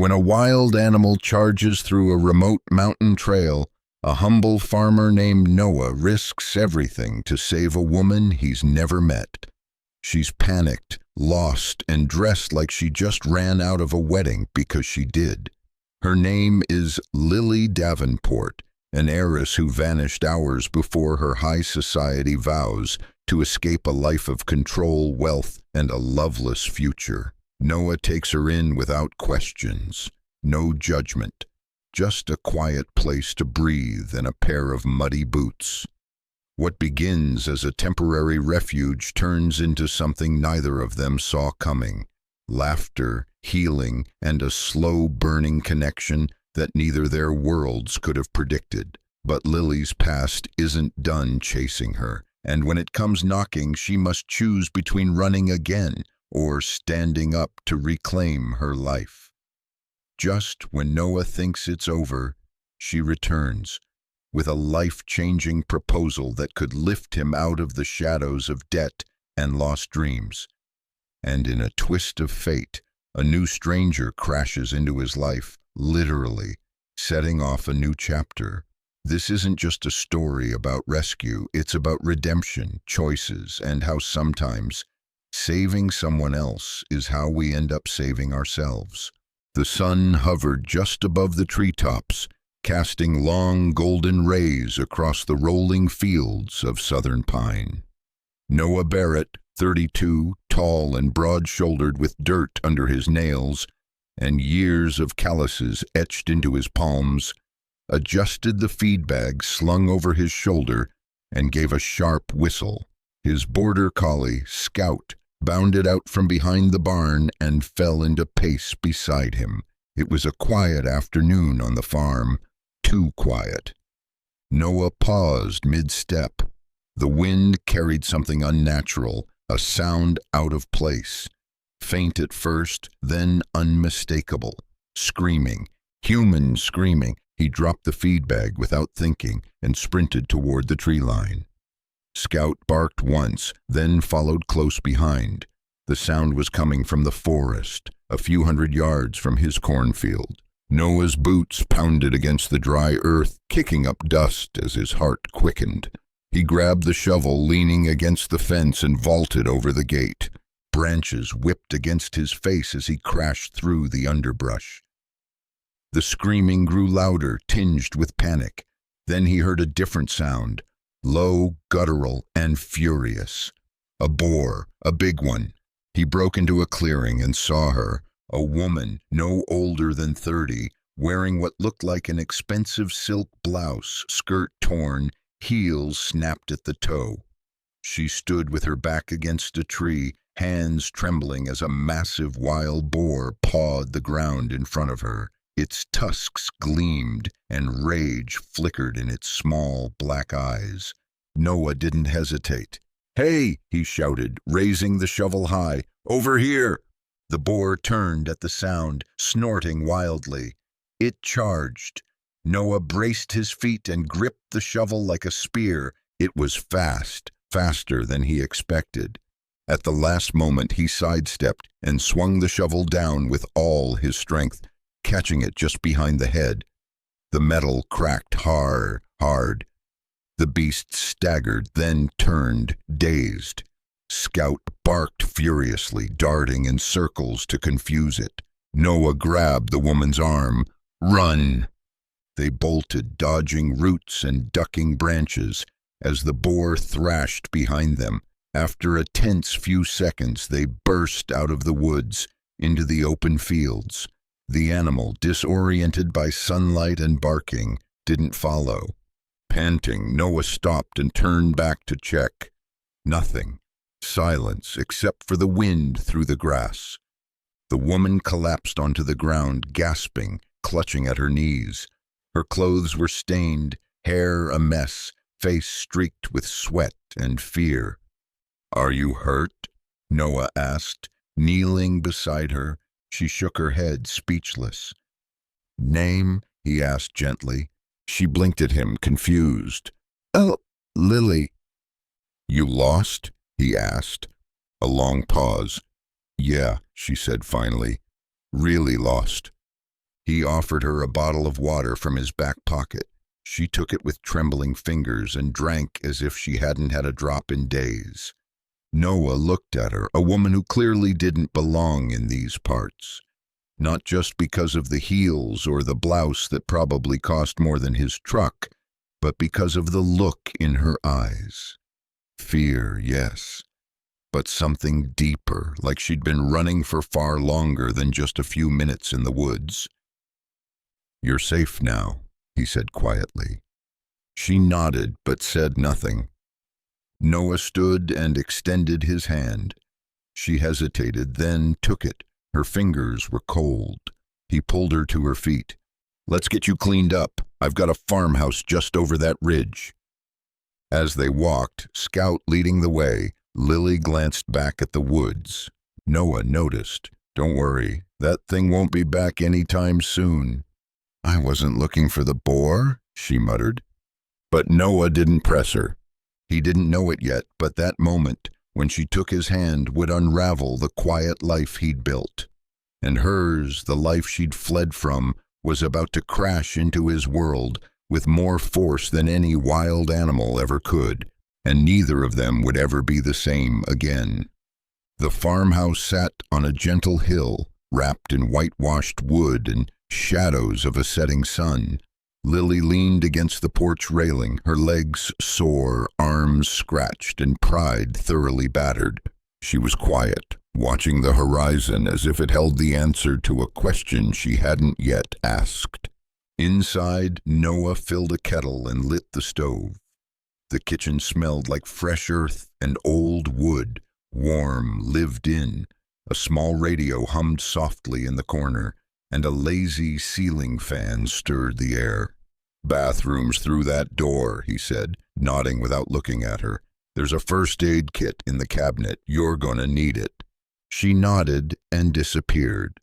When a wild animal charges through a remote mountain trail, a humble farmer named Noah risks everything to save a woman he's never met. She's panicked, lost, and dressed like she just ran out of a wedding because she did. Her name is Lily Davenport, an heiress who vanished hours before her high society vows to escape a life of control, wealth, and a loveless future. Noah takes her in without questions, no judgment, just a quiet place to breathe and a pair of muddy boots. What begins as a temporary refuge turns into something neither of them saw coming: laughter, healing, and a slow burning connection that neither their worlds could have predicted. But Lily's past isn't done chasing her, and when it comes knocking, she must choose between running again or standing up to reclaim her life. Just when Noah thinks it's over, she returns with a life-changing proposal that could lift him out of the shadows of debt and lost dreams. And in a twist of fate, a new stranger crashes into his life, literally, setting off a new chapter. This isn't just a story about rescue, it's about redemption, choices, and how sometimes saving someone else is how we end up saving ourselves. The sun hovered just above the treetops, casting long golden rays across the rolling fields of southern pine. Noah Barrett, 32, tall and broad-shouldered with dirt under his nails and years of calluses etched into his palms, adjusted the feed bag slung over his shoulder and gave a sharp whistle. His border collie, Scout, bounded out from behind the barn and fell into pace beside him. It was a quiet afternoon on the farm, too quiet. Noah paused mid-step. The wind carried something unnatural, a sound out of place. Faint at first, then unmistakable. Screaming. Human screaming. He dropped the feed bag without thinking and sprinted toward the tree line. Scout barked once, then followed close behind. The sound was coming from the forest, a few hundred yards from his cornfield. Noah's boots pounded against the dry earth, kicking up dust as his heart quickened. He grabbed the shovel leaning against the fence and vaulted over the gate. Branches whipped against his face as he crashed through the underbrush. The screaming grew louder, tinged with panic. Then he heard a different sound, low, guttural, and furious. A boar, a big one. He broke into a clearing and saw her, a woman no older than 30, wearing what looked like an expensive silk blouse, skirt torn, heels snapped at the toe. She stood with her back against a tree, hands trembling as a massive wild boar pawed the ground in front of her. Its tusks gleamed, and rage flickered in its small black eyes. Noah didn't hesitate. "Hey!" he shouted, raising the shovel high. "Over here!" The boar turned at the sound, snorting wildly. It charged. Noah braced his feet and gripped the shovel like a spear. It was fast, faster than he expected. At the last moment he sidestepped and swung the shovel down with all his strength, catching it just behind the head. The metal cracked hard. The beast staggered, then turned, dazed. Scout barked furiously, darting in circles to confuse it. Noah grabbed the woman's arm. "Run!" They bolted, dodging roots and ducking branches, as the boar thrashed behind them. After a tense few seconds, they burst out of the woods into the open fields. The animal, disoriented by sunlight and barking, didn't follow. Panting, Noah stopped and turned back to check. Nothing. Silence, except for the wind through the grass. The woman collapsed onto the ground, gasping, clutching at her knees. Her clothes were stained, hair a mess, face streaked with sweat and fear. "Are you hurt?" Noah asked, kneeling beside her. She shook her head, speechless. "Name?" he asked gently. She blinked at him, confused. "Oh, Lily." "You lost?" he asked. A long pause. "Yeah," she said finally. "Really lost." He offered her a bottle of water from his back pocket. She took it with trembling fingers and drank as if she hadn't had a drop in days. Noah looked at her, a woman who clearly didn't belong in these parts. Not just because of the heels or the blouse that probably cost more than his truck, but because of the look in her eyes. Fear, yes, but something deeper, like she'd been running for far longer than just a few minutes in the woods. "You're safe now," he said quietly. She nodded but said nothing. Noah stood and extended his hand. She hesitated, then took it. Her fingers were cold. He pulled her to her feet. "Let's get you cleaned up. I've got a farmhouse just over that ridge." As they walked, Scout leading the way, Lily glanced back at the woods. Noah noticed. "Don't worry, that thing won't be back any time soon." "I wasn't looking for the boar," she muttered. But Noah didn't press her. He didn't know it yet, but that moment, when she took his hand, would unravel the quiet life he'd built. And hers, the life she'd fled from, was about to crash into his world with more force than any wild animal ever could, and neither of them would ever be the same again. The farmhouse sat on a gentle hill, wrapped in whitewashed wood and shadows of a setting sun. Lily leaned against the porch railing, her legs sore, arms scratched, and pride thoroughly battered. She was quiet, watching the horizon as if it held the answer to a question she hadn't yet asked. Inside, Noah filled a kettle and lit the stove. The kitchen smelled like fresh earth and old wood, warm, lived in. A small radio hummed softly in the corner, and a lazy ceiling fan stirred the air. "Bathroom's through that door," he said, nodding without looking at her. "There's a first aid kit in the cabinet. You're gonna need it." She nodded and disappeared.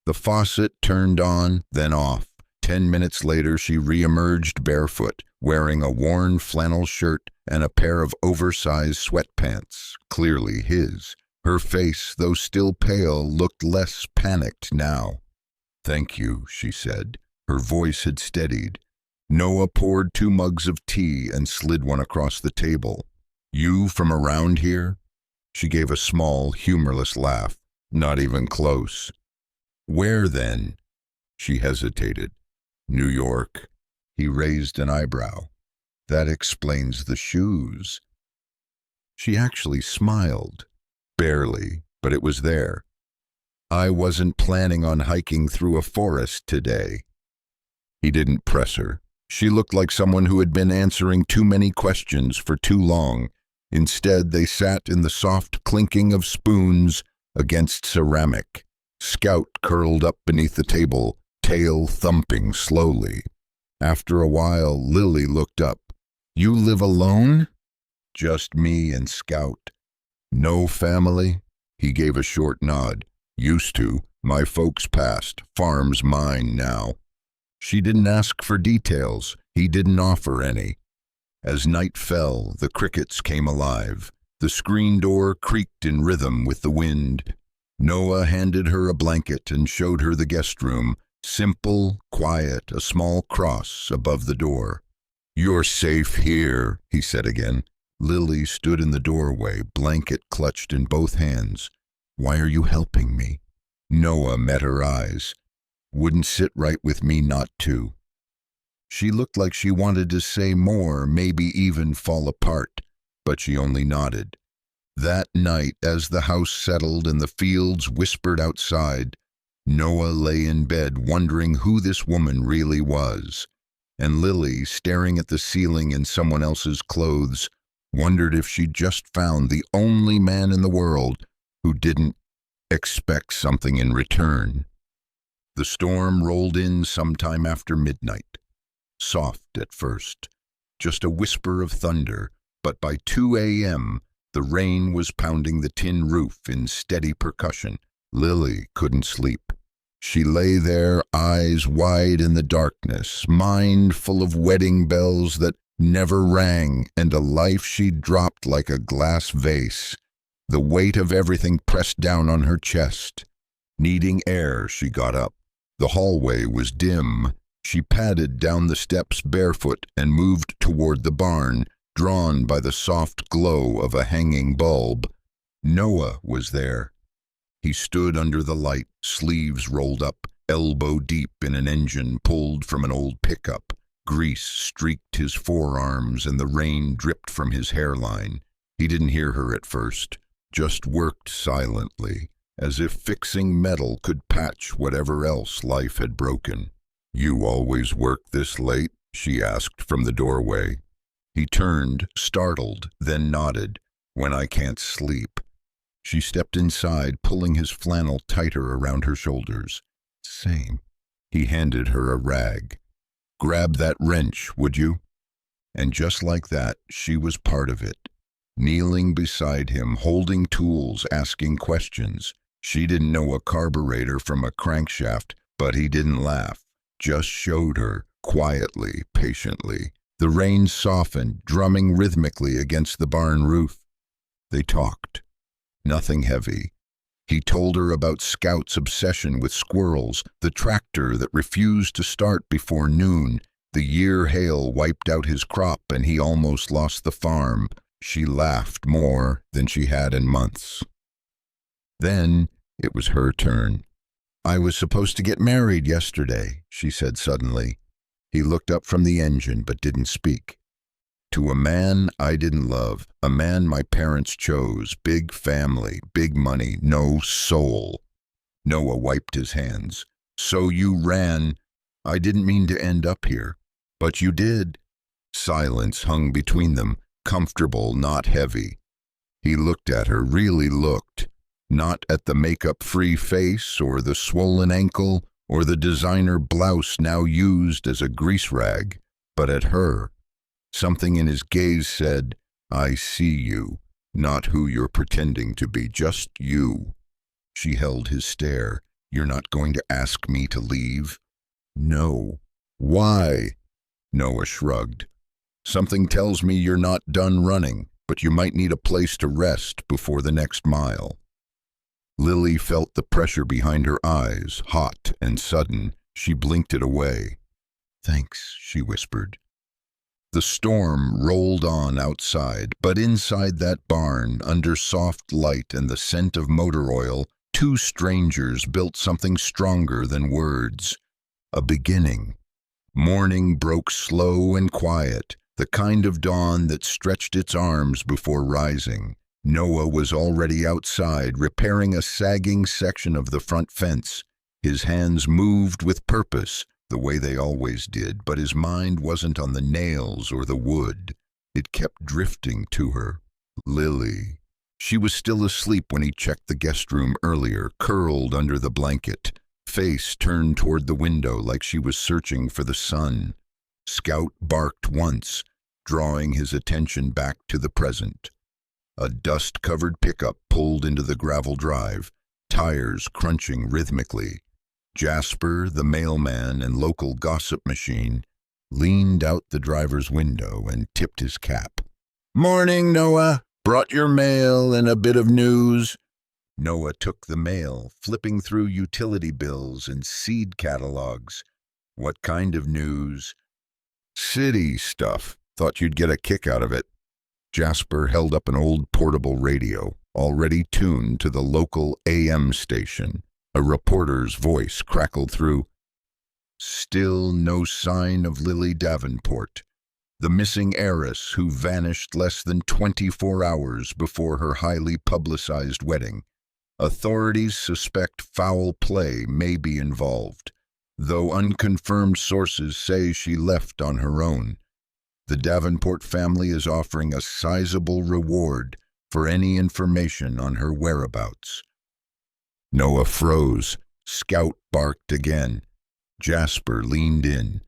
The faucet turned on, then off. 10 minutes later, she re-emerged barefoot, wearing a worn flannel shirt and a pair of oversized sweatpants, clearly his. Her face, though still pale, looked less panicked now. "Thank you," she said. Her voice had steadied. Noah poured 2 mugs of tea and slid one across the table. "You from around here?" She gave a small, humorless laugh. "Not even close." "Where then?" She hesitated. "New York." He raised an eyebrow. "That explains the shoes." She actually smiled. Barely, but it was there. "I wasn't planning on hiking through a forest today." He didn't press her. She looked like someone who had been answering too many questions for too long. Instead, they sat in the soft clinking of spoons against ceramic. Scout curled up beneath the table, tail thumping slowly. After a while, Lily looked up. "You live alone?" "Just me and Scout." "No family?" He gave a short nod. "Used to. My folks passed. Farm's mine now." She didn't ask for details. He didn't offer any. As night fell, the crickets came alive. The screen door creaked in rhythm with the wind. Noah handed her a blanket and showed her the guest room. Simple, quiet, a small cross above the door. "You're safe here," he said again. Lily stood in the doorway, blanket clutched in both hands. "Why are you helping me?" Noah met her eyes. "Wouldn't sit right with me not to." She looked like she wanted to say more, maybe even fall apart, but she only nodded. That night, as the house settled and the fields whispered outside, Noah lay in bed wondering who this woman really was, and Lily, staring at the ceiling in someone else's clothes, wondered if she'd just found the only man in the world who didn't expect something in return. The storm rolled in sometime after midnight. Soft at first, just a whisper of thunder, but by 2 a.m., the rain was pounding the tin roof in steady percussion. Lily couldn't sleep. She lay there, eyes wide in the darkness, mind full of wedding bells that never rang, and a life she'd dropped like a glass vase. The weight of everything pressed down on her chest. Needing air, she got up. The hallway was dim. She padded down the steps barefoot and moved toward the barn, drawn by the soft glow of a hanging bulb. Noah was there. He stood under the light, sleeves rolled up, elbow deep in an engine pulled from an old pickup. Grease streaked his forearms and the rain dripped from his hairline. He didn't hear her at first, just worked silently, as if fixing metal could patch whatever else life had broken. "You always work this late?" she asked from the doorway. He turned, startled, then nodded. "When I can't sleep." She stepped inside, pulling his flannel tighter around her shoulders. "Same." He handed her a rag. "Grab that wrench, would you?" And just like that, she was part of it. Kneeling beside him, holding tools, asking questions. She didn't know a carburetor from a crankshaft, but he didn't laugh, just showed her, quietly, patiently. The rain softened, drumming rhythmically against the barn roof. They talked. Nothing heavy. He told her about Scout's obsession with squirrels, the tractor that refused to start before noon. The year hail wiped out his crop and he almost lost the farm. She laughed more than she had in months. Then it was her turn. "I was supposed to get married yesterday," she said suddenly. He looked up from the engine but didn't speak. "To a man I didn't love, a man my parents chose, big family, big money, no soul." Noah wiped his hands. "So you ran. I didn't mean to end up here. But you did." Silence hung between them, comfortable, not heavy. He looked at her, really looked, not at the makeup-free face or the swollen ankle or the designer blouse now used as a grease rag, but at her. Something in his gaze said, "I see you, not who you're pretending to be, just you." She held his stare. "You're not going to ask me to leave?" "No." "Why?" Noah shrugged. "Something tells me you're not done running, but you might need a place to rest before the next mile." Lily felt the pressure behind her eyes, hot and sudden. She blinked it away. "Thanks," she whispered. The storm rolled on outside, but inside that barn, under soft light and the scent of motor oil, two strangers built something stronger than words. A beginning. Morning broke slow and quiet, the kind of dawn that stretched its arms before rising. Noah was already outside, repairing a sagging section of the front fence. His hands moved with purpose, the way they always did, but his mind wasn't on the nails or the wood. It kept drifting to her. Lily. She was still asleep when he checked the guest room earlier, curled under the blanket, face turned toward the window like she was searching for the sun. Scout barked once, drawing his attention back to the present. A dust-covered pickup pulled into the gravel drive, tires crunching rhythmically. Jasper, the mailman and local gossip machine, leaned out the driver's window and tipped his cap. "Morning, Noah. Brought your mail and a bit of news." Noah took the mail, flipping through utility bills and seed catalogs. "What kind of news?" "City stuff. Thought you'd get a kick out of it." Jasper held up an old portable radio, already tuned to the local AM station. A reporter's voice crackled through. "Still no sign of Lily Davenport, the missing heiress who vanished less than 24 hours before her highly publicized wedding. Authorities suspect foul play may be involved, though unconfirmed sources say she left on her own. The Davenport family is offering a sizable reward for any information on her whereabouts." Noah froze. Scout barked again. Jasper leaned in.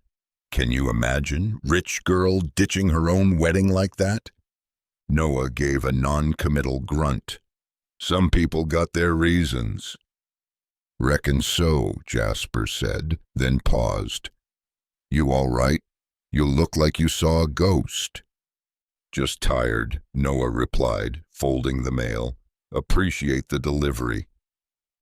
"Can you imagine? Rich girl ditching her own wedding like that?" Noah gave a non-committal grunt. "Some people got their reasons." "Reckon so," Jasper said, then paused. "You all right? You look like you saw a ghost." "Just tired," Noah replied, folding the mail. "Appreciate the delivery."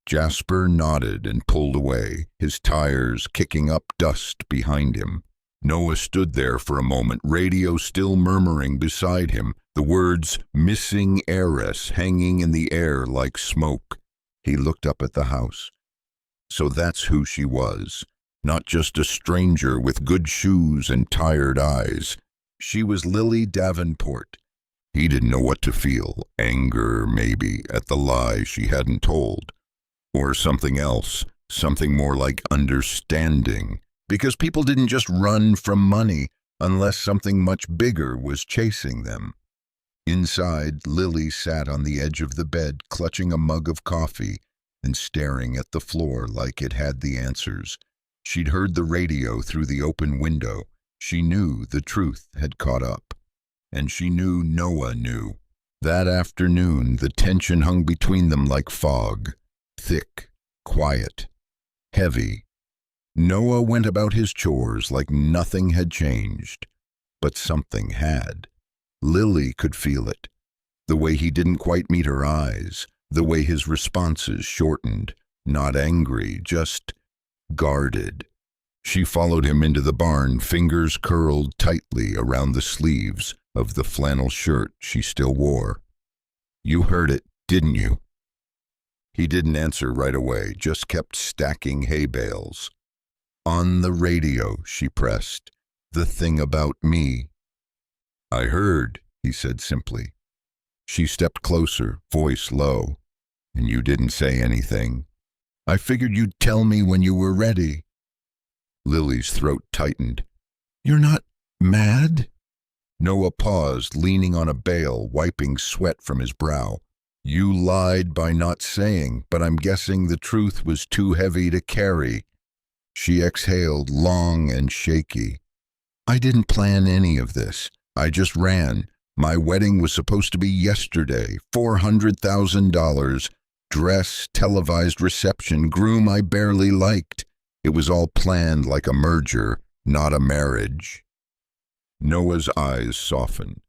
Jasper nodded and pulled away, his tires kicking up dust behind him. Noah stood there for a moment, radio still murmuring beside him, the words "missing heiress" hanging in the air like smoke. He looked up at the house. So that's who she was. Not just a stranger with good shoes and tired eyes. She was Lily Davenport. He didn't know what to feel. Anger, maybe, at the lie she hadn't told. Or something else, something more like understanding. Because people didn't just run from money unless something much bigger was chasing them. Inside, Lily sat on the edge of the bed, clutching a mug of coffee and staring at the floor like it had the answers. She'd heard the radio through the open window. She knew the truth had caught up. And she knew Noah knew. That afternoon, the tension hung between them like fog. Thick, quiet, heavy. Noah went about his chores like nothing had changed. But something had. Lily could feel it. The way he didn't quite meet her eyes. The way his responses shortened. Not angry, just guarded. She followed him into the barn, fingers curled tightly around the sleeves of the flannel shirt she still wore. "You heard it, didn't you?" He didn't answer right away, just kept stacking hay bales. "On the radio," she pressed. "The thing about me." "I heard," he said simply. She stepped closer, voice low. "And you didn't say anything?" "I figured you'd tell me when you were ready." Lily's throat tightened. "You're not mad?" Noah paused, leaning on a bale, wiping sweat from his brow. "You lied by not saying, but I'm guessing the truth was too heavy to carry." She exhaled, long and shaky. "I didn't plan any of this. I just ran. My wedding was supposed to be yesterday. $400,000. Dress, televised reception, groom I barely liked. It was all planned like a merger, not a marriage." Noah's eyes softened.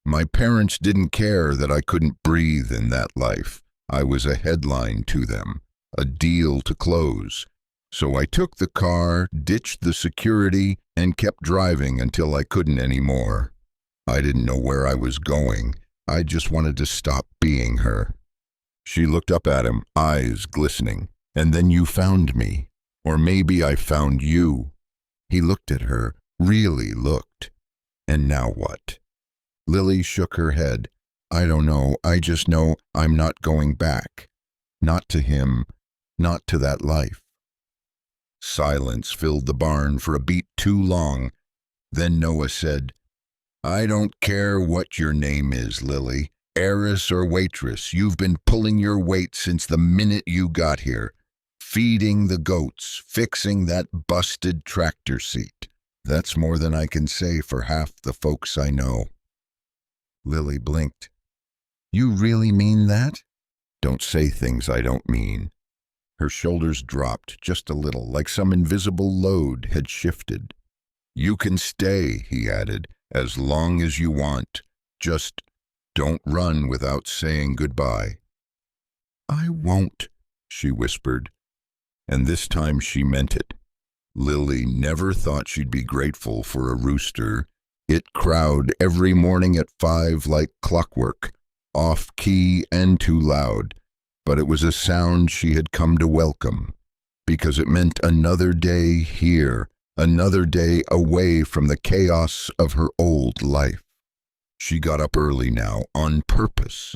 "My parents didn't care that I couldn't breathe in that life. I was a headline to them, a deal to close. So I took the car, ditched the security, and kept driving until I couldn't anymore. I didn't know where I was going. I just wanted to stop being her." She looked up at him, eyes glistening. "And then you found me. Or maybe I found you." He looked at her, really looked. "And now what?" Lily shook her head. "I don't know. I just know I'm not going back. Not to him. Not to that life." Silence filled the barn for a beat too long. Then Noah said, "I don't care what your name is, Lily. Heiress or waitress, you've been pulling your weight since the minute you got here. Feeding the goats, fixing that busted tractor seat. That's more than I can say for half the folks I know." Lily blinked. "You really mean that?" "Don't say things I don't mean." Her shoulders dropped just a little, like some invisible load had shifted. "You can stay," he added, "as long as you want. Just don't run without saying goodbye." "I won't," she whispered. And this time she meant it. Lily never thought she'd be grateful for a rooster. It crowed every morning at 5 like clockwork, off-key and too loud. But it was a sound she had come to welcome, because it meant another day here, another day away from the chaos of her old life. She got up early now, on purpose.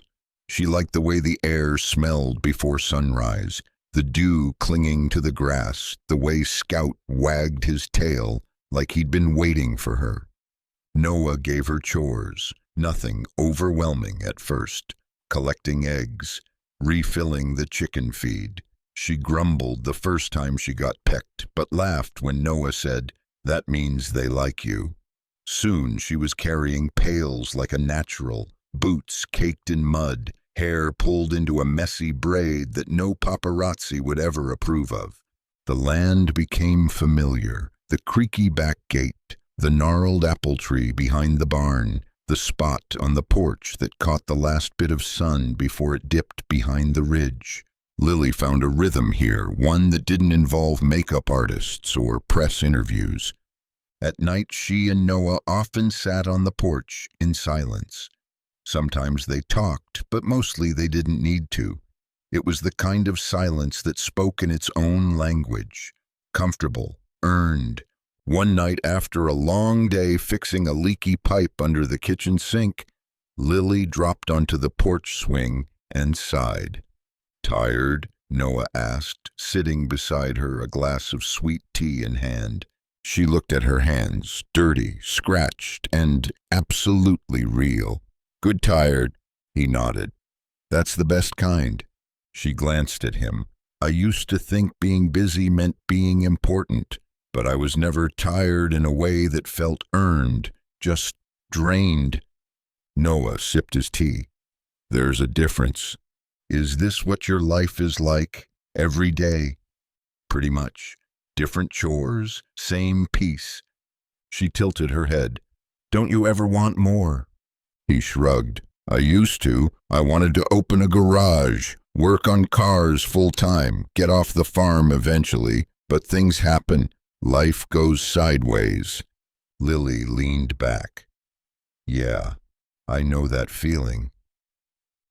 She liked the way the air smelled before sunrise, the dew clinging to the grass, the way Scout wagged his tail like he'd been waiting for her. Noah gave her chores, nothing overwhelming at first, collecting eggs, refilling the chicken feed. She grumbled the first time she got pecked, but laughed when Noah said, "That means they like you." Soon she was carrying pails like a natural, boots caked in mud, hair pulled into a messy braid that no paparazzi would ever approve of. The land became familiar, the creaky back gate, the gnarled apple tree behind the barn, the spot on the porch that caught the last bit of sun before it dipped behind the ridge. Lily found a rhythm here, one that didn't involve makeup artists or press interviews. At night, she and Noah often sat on the porch in silence. Sometimes they talked, but mostly they didn't need to. It was the kind of silence that spoke in its own language, comfortable, earned. One night, after a long day fixing a leaky pipe under the kitchen sink, Lily dropped onto the porch swing and sighed. "Tired?" Noah asked, sitting beside her, a glass of sweet tea in hand. She looked at her hands, dirty, scratched, and absolutely real. "Good tired," he nodded. "That's the best kind." She glanced at him. "I used to think being busy meant being important, but I was never tired in a way that felt earned, just drained." Noah sipped his tea. "There's a difference. Is this what your life is like? Every day?" "Pretty much. Different chores, same peace." She tilted her head. "Don't you ever want more?" He shrugged. "I used to. I wanted to open a garage, work on cars full time, get off the farm eventually, but things happen. Life goes sideways." Lily leaned back. "Yeah, I know that feeling."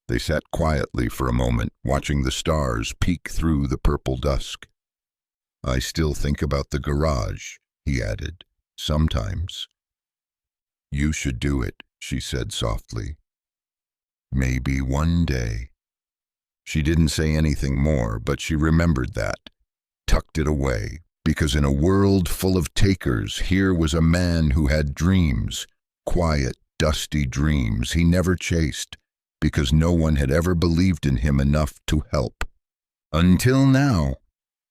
They sat quietly for a moment, watching the stars peek through the purple dusk. "I still think about the garage," he added, "sometimes." "You should do it," she said softly. "Maybe one day." She didn't say anything more, but she remembered that, tucked it away, because in a world full of takers, here was a man who had dreams, quiet, dusty dreams he never chased, because no one had ever believed in him enough to help. Until now.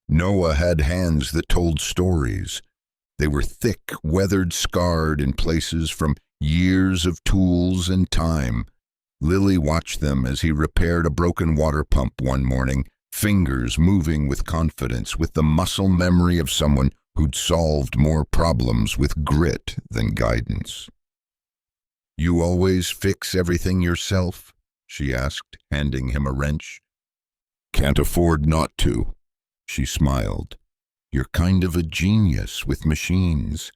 Noah had hands that told stories. They were thick, weathered, scarred in places from years of tools and time. Lily watched them as he repaired a broken water pump one morning, fingers moving with confidence, with the muscle memory of someone who'd solved more problems with grit than guidance. "You always fix everything yourself?" she asked, handing him a wrench. "Can't afford not to." She smiled. "You're kind of a genius with machines."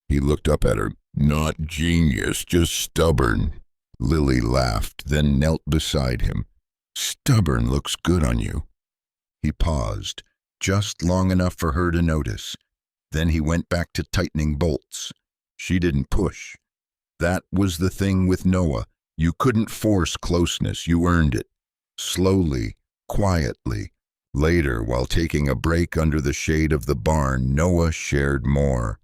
He looked up at her. "Not genius, just stubborn." Lily laughed, then knelt beside him. "Stubborn looks good on you." He paused, just long enough for her to notice. Then he went back to tightening bolts. She didn't push. That was the thing with Noah. You couldn't force closeness, you earned it. Slowly, quietly. Later, while taking a break under the shade of the barn, Noah shared more.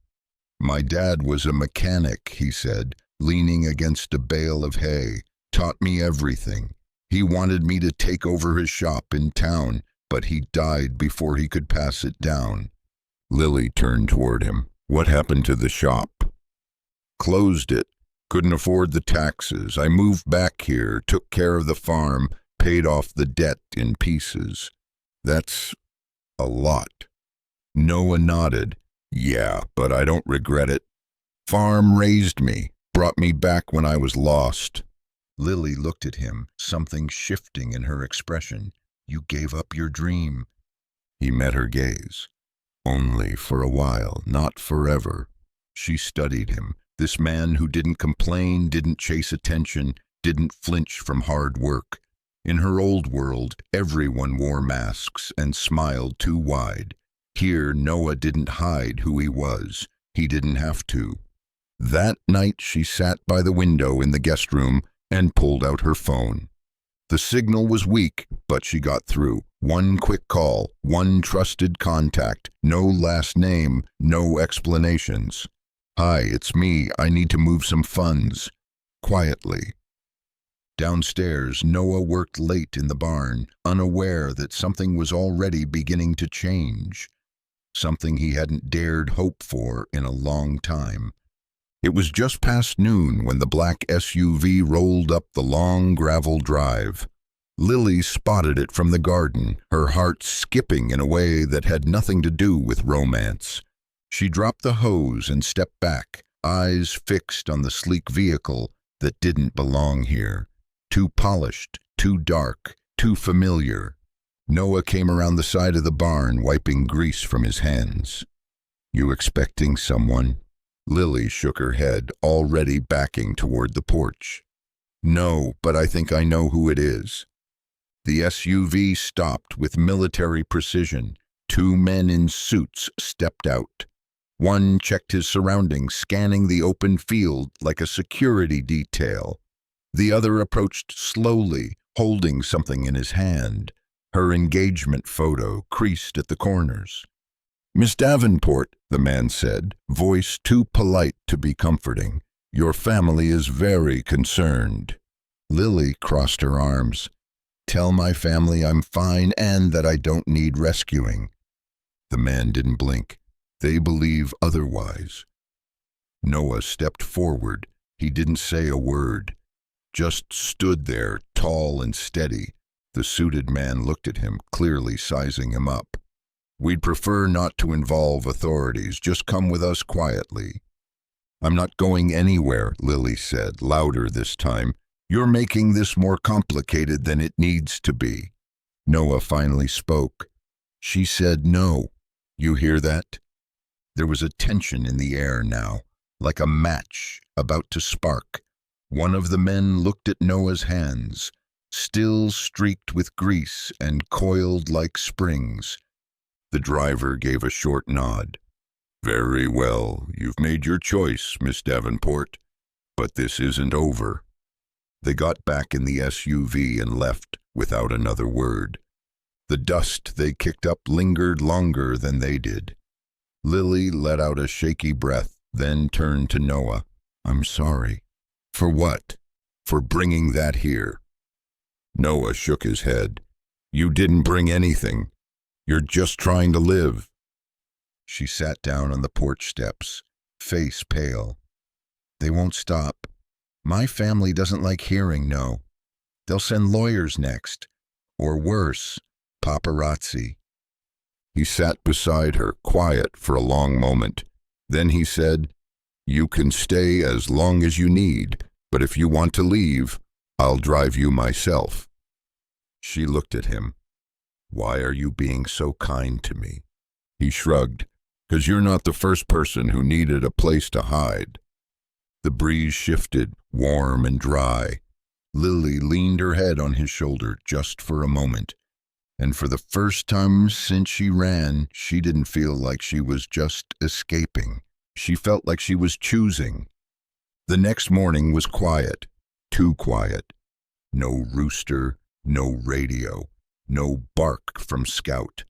"My dad was a mechanic," he said, leaning against a bale of hay. "Taught me everything. He wanted me to take over his shop in town, but he died before he could pass it down." Lily turned toward him. "What happened to the shop?" "Closed it. Couldn't afford the taxes. I moved back here, took care of the farm, paid off the debt in pieces." "That's a lot." Noah nodded. "Yeah, but I don't regret it. Farm raised me, brought me back when I was lost." Lily looked at him, something shifting in her expression. "You gave up your dream." He met her gaze. "Only for a while, not forever." She studied him, this man who didn't complain, didn't chase attention, didn't flinch from hard work. In her old world, everyone wore masks and smiled too wide. Here, Noah didn't hide who he was. He didn't have to. That night, she sat by the window in the guest room and pulled out her phone. The signal was weak, but she got through. One quick call, one trusted contact, no last name, no explanations. "Hi, it's me. I need to move some funds." Quietly. Downstairs, Noah worked late in the barn, unaware that something was already beginning to change. Something he hadn't dared hope for in a long time. It was just past noon when the black SUV rolled up the long gravel drive. Lily spotted it from the garden, her heart skipping in a way that had nothing to do with romance. She dropped the hose and stepped back, eyes fixed on the sleek vehicle that didn't belong here. Too polished, too dark, too familiar. Noah came around the side of the barn, wiping grease from his hands. You expecting someone? Lily shook her head, already backing toward the porch. No, but I think I know who it is. The SUV stopped with military precision. Two men in suits stepped out. One checked his surroundings, scanning the open field like a security detail. The other approached slowly, holding something in his hand, her engagement photo creased at the corners. Miss Davenport, the man said, voice too polite to be comforting. Your family is very concerned. Lily crossed her arms. Tell my family I'm fine and that I don't need rescuing. The man didn't blink. They believe otherwise. Noah stepped forward. He didn't say a word, just stood there, tall and steady. The suited man looked at him, clearly sizing him up. We'd prefer not to involve authorities. Just come with us quietly. I'm not going anywhere, Lily said, louder this time. You're making this more complicated than it needs to be. Noah finally spoke. She said no. You hear that? There was a tension in the air now, like a match about to spark. One of the men looked at Noah's hands, still streaked with grease and coiled like springs. The driver gave a short nod. Very well, you've made your choice, Miss Davenport, but this isn't over. They got back in the SUV and left without another word. The dust they kicked up lingered longer than they did. Lily let out a shaky breath, then turned to Noah. I'm sorry. For what? For bringing that here. Noah shook his head. You didn't bring anything. You're just trying to live. She sat down on the porch steps, face pale. They won't stop. My family doesn't like hearing no. They'll send lawyers next. Or worse, paparazzi. He sat beside her, quiet for a long moment. Then he said, You can stay as long as you need, but if you want to leave, I'll drive you myself. She looked at him. Why are you being so kind to me? He shrugged. 'Cause you're not the first person who needed a place to hide. The breeze shifted, warm and dry. Lily leaned her head on his shoulder just for a moment. And for the first time since she ran, she didn't feel like she was just escaping. She felt like she was choosing. The next morning was quiet, too quiet. No rooster, no radio, no bark from Scout.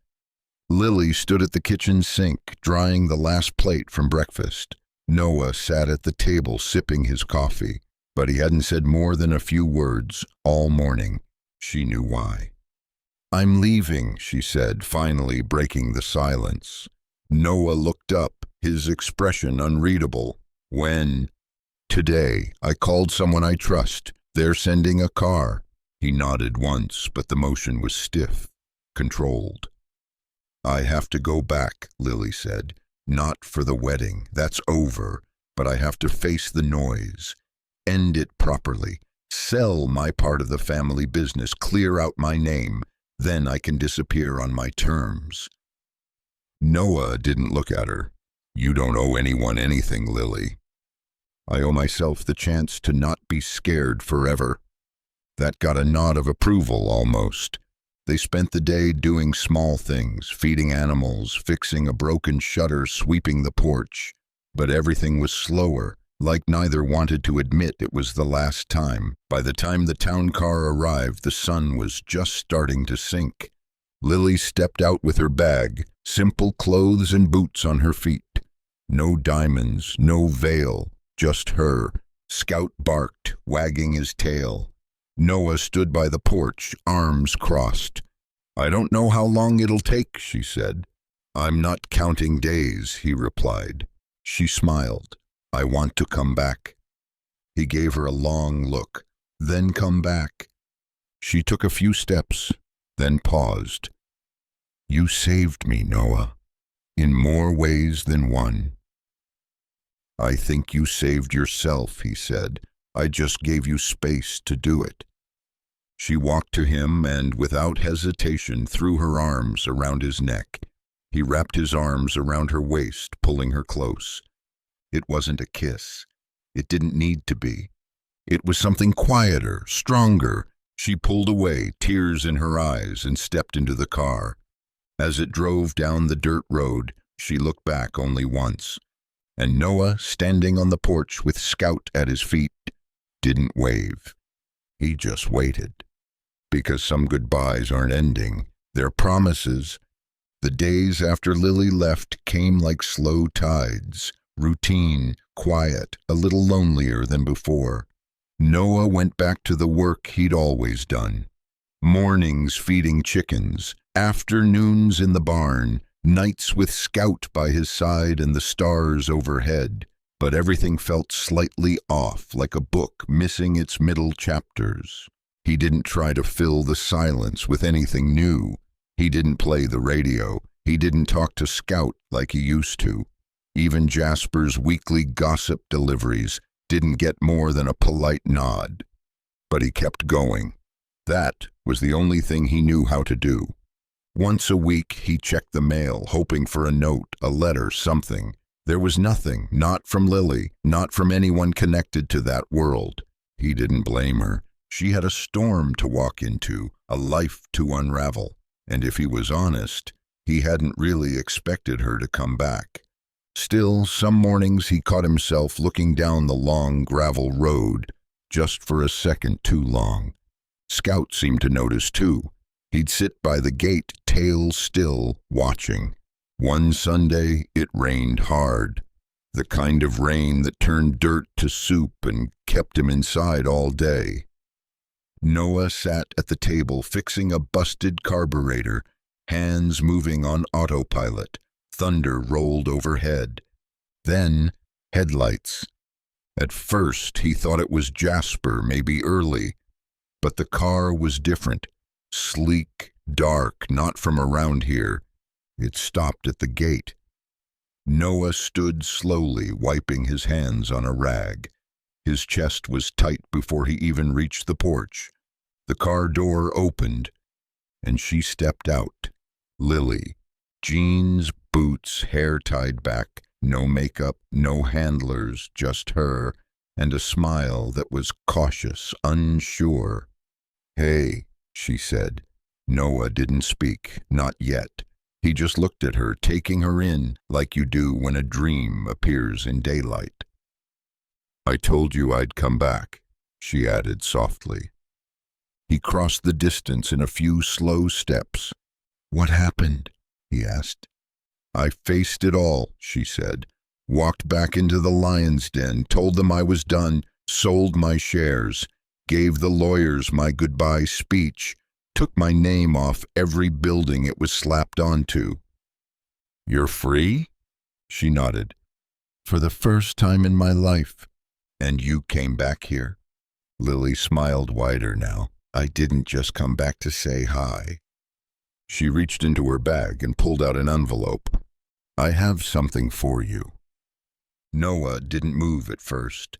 Lily stood at the kitchen sink, drying the last plate from breakfast. Noah sat at the table sipping his coffee, but he hadn't said more than a few words all morning. She knew why. I'm leaving, she said, finally breaking the silence. Noah looked up, his expression unreadable. When? Today. I called someone I trust. They're sending a car. He nodded once, but the motion was stiff, controlled. I have to go back, Lily said. Not for the wedding. That's over. But I have to face the noise. End it properly. Sell my part of the family business. Clear out my name. Then I can disappear on my terms. Noah didn't look at her. You don't owe anyone anything, Lily. I owe myself the chance to not be scared forever. That got a nod of approval almost. They spent the day doing small things, feeding animals, fixing a broken shutter, sweeping the porch. But everything was slower, like neither wanted to admit it was the last time. By the time the town car arrived, the sun was just starting to sink. Lily stepped out with her bag, simple clothes and boots on her feet. No diamonds, no veil, just her. Scout barked, wagging his tail. Noah stood by the porch, arms crossed. I don't know how long it'll take, she said. I'm not counting days, he replied. She smiled. I want to come back. He gave her a long look. Then come back. She took a few steps, then paused. You saved me, Noah, in more ways than one. I think you saved yourself, he said. I just gave you space to do it. She walked to him and, without hesitation, threw her arms around his neck. He wrapped his arms around her waist, pulling her close. It wasn't a kiss. It didn't need to be. It was something quieter, stronger. She pulled away, tears in her eyes, and stepped into the car. As it drove down the dirt road, she looked back only once. And Noah, standing on the porch with Scout at his feet, didn't wave. He just waited. Because some goodbyes aren't ending. They're promises. The days after Lily left came like slow tides. Routine, quiet, a little lonelier than before. Noah went back to the work he'd always done. Mornings feeding chickens, afternoons in the barn, nights with Scout by his side and the stars overhead. But everything felt slightly off, like a book missing its middle chapters. He didn't try to fill the silence with anything new. He didn't play the radio. He didn't talk to Scout like he used to. Even Jasper's weekly gossip deliveries didn't get more than a polite nod. But he kept going. That was the only thing he knew how to do. Once a week he checked the mail, hoping for a note, a letter, something. There was nothing, not from Lily, not from anyone connected to that world. He didn't blame her. She had a storm to walk into, a life to unravel. And if he was honest, he hadn't really expected her to come back. Still, some mornings he caught himself looking down the long gravel road, just for a second too long. Scout seemed to notice too. He'd sit by the gate, tail still, watching. One Sunday, it rained hard. The kind of rain that turned dirt to soup and kept him inside all day. Noah sat at the table fixing a busted carburetor, hands moving on autopilot. Thunder rolled overhead. Then, headlights. At first, he thought it was Jasper, maybe early. But the car was different. Sleek, dark, not from around here. It stopped at the gate. Noah stood slowly, wiping his hands on a rag. His chest was tight before he even reached the porch. The car door opened, and she stepped out. Lily. Jeans, boots, hair tied back, no makeup, no handlers, just her, and a smile that was cautious, unsure. "Hey," she said. Noah didn't speak, not yet. He just looked at her, taking her in, like you do when a dream appears in daylight. "I told you I'd come back," she added softly. He crossed the distance in a few slow steps. "What happened?" he asked. "I faced it all," she said. "Walked back into the lion's den, told them I was done, sold my shares, gave the lawyers my goodbye speech, took my name off every building it was slapped onto." "You're free?" She nodded. "For the first time in my life." "And you came back here?" Lily smiled wider now. "I didn't just come back to say hi." She reached into her bag and pulled out an envelope. "I have something for you." Noah didn't move at first.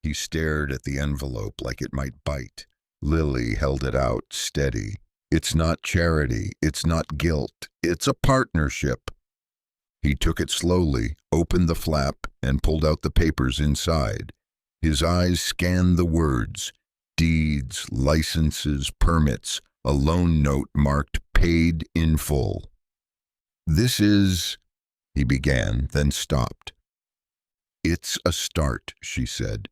He stared at the envelope like it might bite. Lily held it out, steady. "It's not charity, it's not guilt, it's a partnership." He took it slowly, opened the flap, and pulled out the papers inside. His eyes scanned the words: deeds, licenses, permits, a loan note marked "paid in full." "This is," he began, then stopped. "It's a start," she said.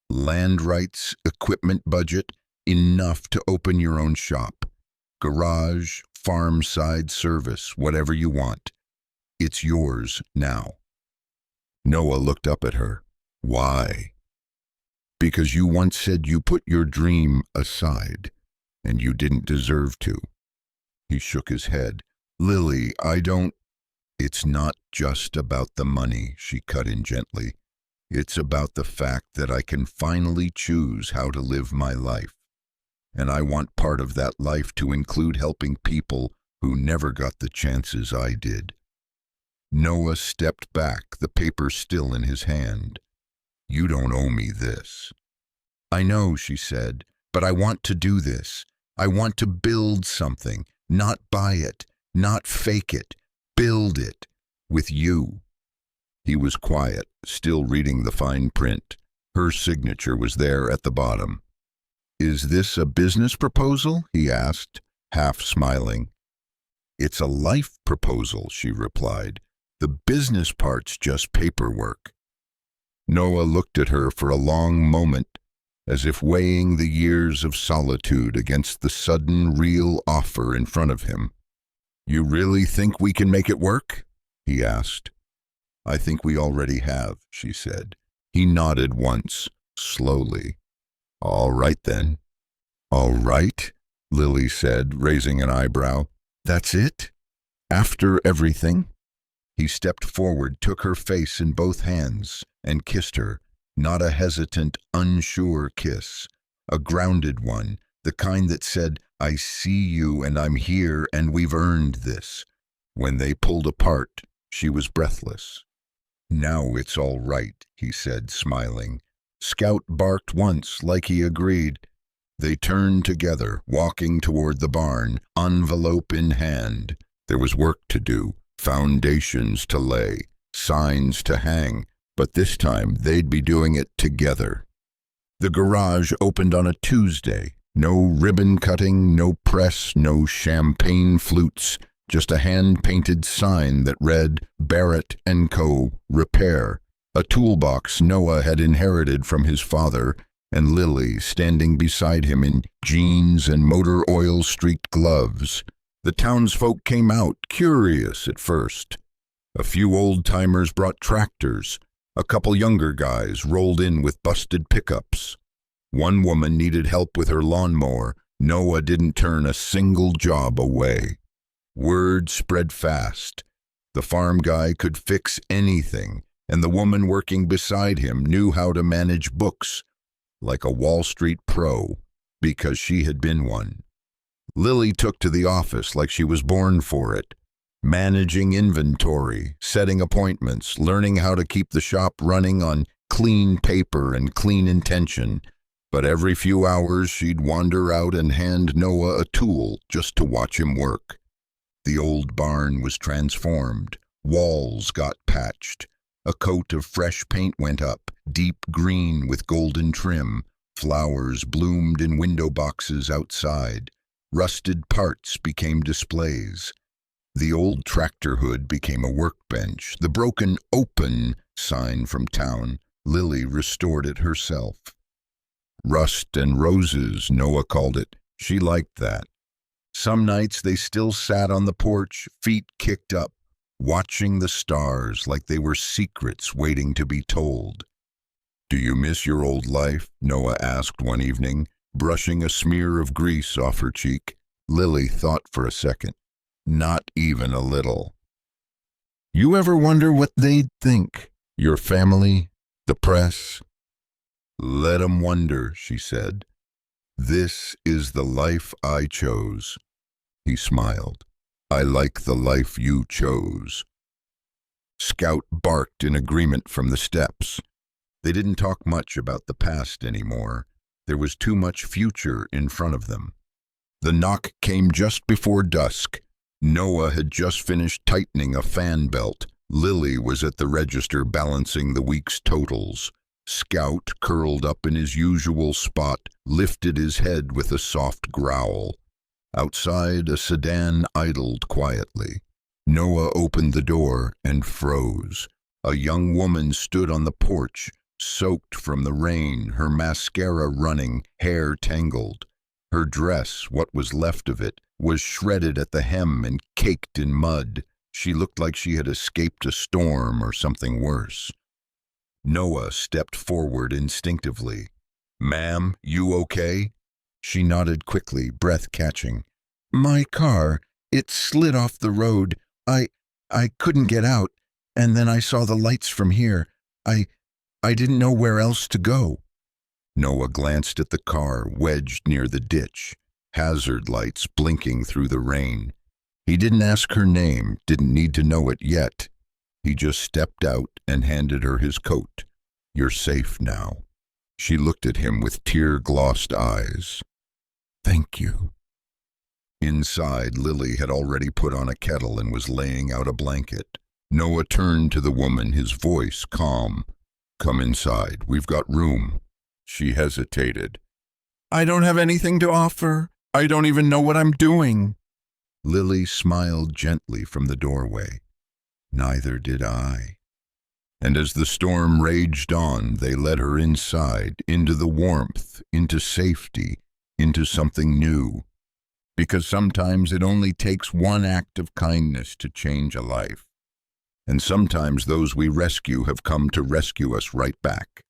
"Land rights, equipment budget, enough to open your own shop. Garage, farm side service, whatever you want. It's yours now." Noah looked up at her. "Why?" "Because you once said you put your dream aside, and you didn't deserve to." He shook his head. "Lily, I don't—" "It's not just about the money," she cut in gently. "It's about the fact that I can finally choose how to live my life. And I want part of that life to include helping people who never got the chances I did." Noah stepped back, the paper still in his hand. "You don't owe me this." "I know," she said, "but I want to do this. I want to build something, not buy it, not fake it, build it, with you." He was quiet, still reading the fine print. Her signature was there at the bottom. "Is this a business proposal?" he asked, half smiling. "It's a life proposal," she replied. "The business part's just paperwork." Noah looked at her for a long moment, as if weighing the years of solitude against the sudden real offer in front of him. "You really think we can make it work?" he asked. "I think we already have," she said. He nodded once, slowly. "All right, then." "All right," Lily said, raising an eyebrow. "That's it? After everything?" He stepped forward, took her face in both hands, and kissed her, not a hesitant, unsure kiss, a grounded one, the kind that said, "I see you and I'm here and we've earned this." When they pulled apart, she was breathless. "Now it's all right," he said, smiling. Scout barked once, like he agreed. They turned together, walking toward the barn, envelope in hand. There was work to do, foundations to lay, signs to hang, but this time they'd be doing it together. The garage opened on a Tuesday. No ribbon cutting, no press, no champagne flutes, just a hand-painted sign that read Barrett & Co. Repair, a toolbox Noah had inherited from his father, and Lily standing beside him in jeans and motor oil-streaked gloves. The townsfolk came out, curious at first. A few old-timers brought tractors. A couple younger guys rolled in with busted pickups. One woman needed help with her lawnmower. Noah didn't turn a single job away. Word spread fast. The farm guy could fix anything, and the woman working beside him knew how to manage books, like a Wall Street pro, because she had been one. Lily took to the office like she was born for it, managing inventory, setting appointments, learning how to keep the shop running on clean paper and clean intention. But every few hours she'd wander out and hand Noah a tool just to watch him work. The old barn was transformed. Walls got patched. A coat of fresh paint went up, deep green with golden trim. Flowers bloomed in window boxes outside. Rusted parts became displays. The old tractor hood became a workbench. The broken "Open" sign from town, Lily restored it herself. Rust and roses, Noah called it. She liked that. Some nights they still sat on the porch, feet kicked up, watching the stars like they were secrets waiting to be told. "Do you miss your old life?" Noah asked one evening, brushing a smear of grease off her cheek. Lily thought for a second. "Not even a little." "You ever wonder what they'd think? Your family? The press?" "Let 'em wonder," she said. "This is the life I chose." He smiled. "I like the life you chose." Scout barked in agreement from the steps. They didn't talk much about the past anymore. There was too much future in front of them. The knock came just before dusk. Noah had just finished tightening a fan belt. Lily was at the register balancing the week's totals. Scout, curled up in his usual spot, lifted his head with a soft growl. Outside, a sedan idled quietly. Noah opened the door and froze. A young woman stood on the porch, soaked from the rain, her mascara running, hair tangled. Her dress, what was left of it, was shredded at the hem and caked in mud. She looked like she had escaped a storm or something worse. Noah stepped forward instinctively. "Ma'am, you okay?" She nodded quickly, breath catching. "My car, it slid off the road. I couldn't get out, and then I saw the lights from here. I didn't know where else to go." Noah glanced at the car wedged near the ditch, hazard lights blinking through the rain. He didn't ask her name, didn't need to know it yet. He just stepped out and handed her his coat. "You're safe now." She looked at him with tear-glossed eyes. "Thank you." Inside, Lily had already put on a kettle and was laying out a blanket. Noah turned to the woman, his voice calm. "Come inside, we've got room." She hesitated. "I don't have anything to offer. I don't even know what I'm doing." Lily smiled gently from the doorway. "Neither did I." And as the storm raged on, they led her inside, into the warmth, into safety, into something new. Because sometimes it only takes one act of kindness to change a life. And sometimes those we rescue have come to rescue us right back.